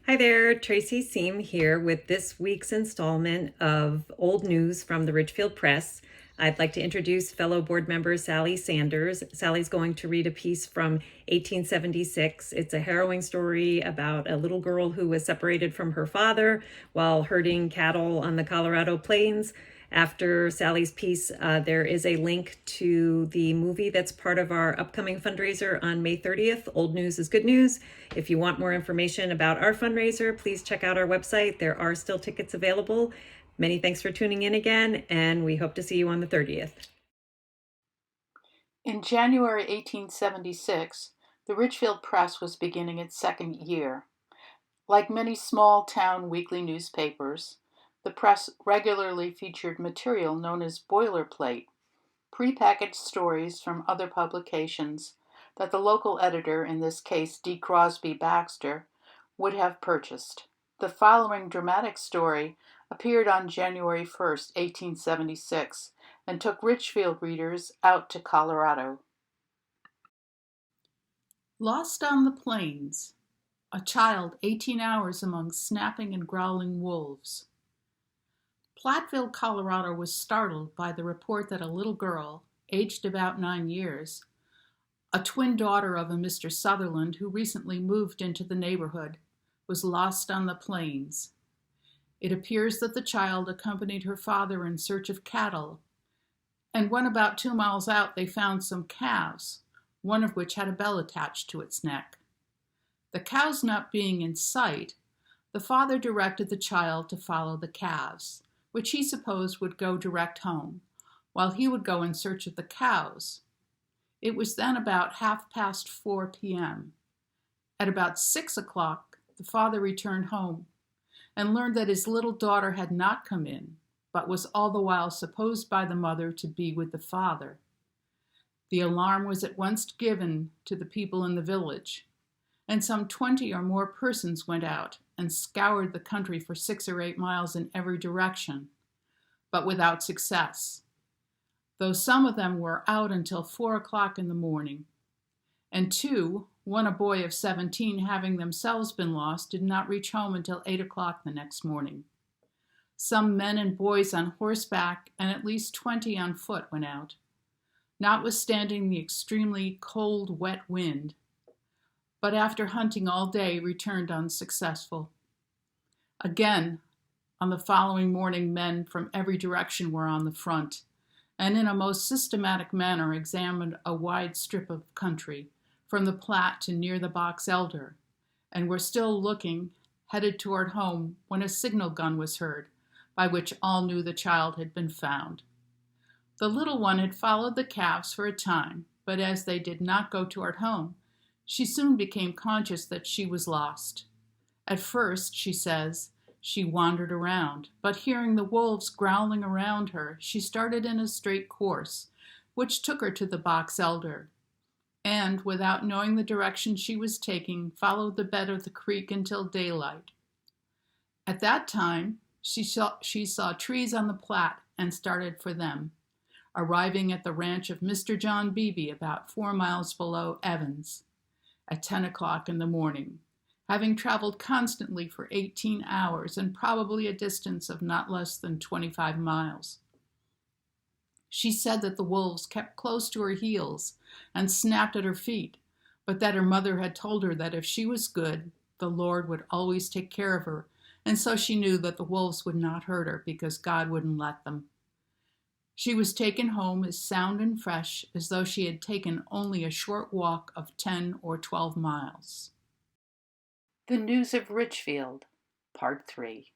Hi there, Tracy Seam here with this week's installment of Old News from the Ridgefield Press. I'd like to introduce fellow board member Sally Sanders. Sally's going to read a piece from 1876. It's a harrowing story about a little girl who was separated from her father while herding cattle on the Colorado plains. After Sally's piece, there is a link to the movie that's part of our upcoming fundraiser on May 30th. Old News is Good News. If you want more information about our fundraiser, please check out our website. There are still tickets available. Many thanks for tuning in again, and we hope to see you on the 30th. In January 1876, the Ridgefield Press was beginning its second year. Like many small-town weekly newspapers, the press regularly featured material known as boilerplate, prepackaged stories from other publications that the local editor, in this case D. Crosby Baxter, would have purchased. The following dramatic story appeared on January 1st, 1876, and took Ridgefield readers out to Colorado. Lost on the Plains. A child 18 hours among snapping and growling wolves. Platteville, Colorado was startled by the report that a little girl, aged about 9 years, a twin daughter of a Mr. Sutherland who recently moved into the neighborhood, was lost on the plains. It appears that the child accompanied her father in search of cattle, and when about 2 miles out they found some calves, one of which had a bell attached to its neck. The cows not being in sight, the father directed the child to follow the calves, which he supposed would go direct home, while he would go in search of the cows. It was then about 4:30 p.m. At about 6 o'clock, the father returned home and learned that his little daughter had not come in, but was all the while supposed by the mother to be with the father. The alarm was at once given to the people in the village, and some 20 or more persons went out and scoured the country for 6 or 8 miles in every direction, but without success, though some of them were out until 4 o'clock in the morning. And two, one a boy of 17, having themselves been lost, did not reach home until 8 o'clock the next morning. Some men and boys on horseback and at least 20 on foot went out, notwithstanding the extremely cold, wet wind, but after hunting all day returned unsuccessful. Again, on the following morning, men from every direction were on the front, and in a most systematic manner examined a wide strip of country, from the Platte to near the Box Elder, and were still looking, headed toward home, when a signal gun was heard, by which all knew the child had been found. The little one had followed the calves for a time, but as they did not go toward home, she soon became conscious that she was lost. At first, she says, she wandered around, but hearing the wolves growling around her, she started in a straight course, which took her to the Box Elder, and, without knowing the direction she was taking, followed the bed of the creek until daylight. At that time, she saw trees on the Platte and started for them, arriving at the ranch of Mr. John Beebe about 4 miles below Evans at 10 o'clock in the morning, having traveled constantly for 18 hours and probably a distance of not less than 25 miles. She said that the wolves kept close to her heels and snapped at her feet, but that her mother had told her that if she was good, the Lord would always take care of her, and so she knew that the wolves would not hurt her because God wouldn't let them. She was taken home as sound and fresh as though she had taken only a short walk of 10 or 12 miles. The News of Ridgefield, Part 3.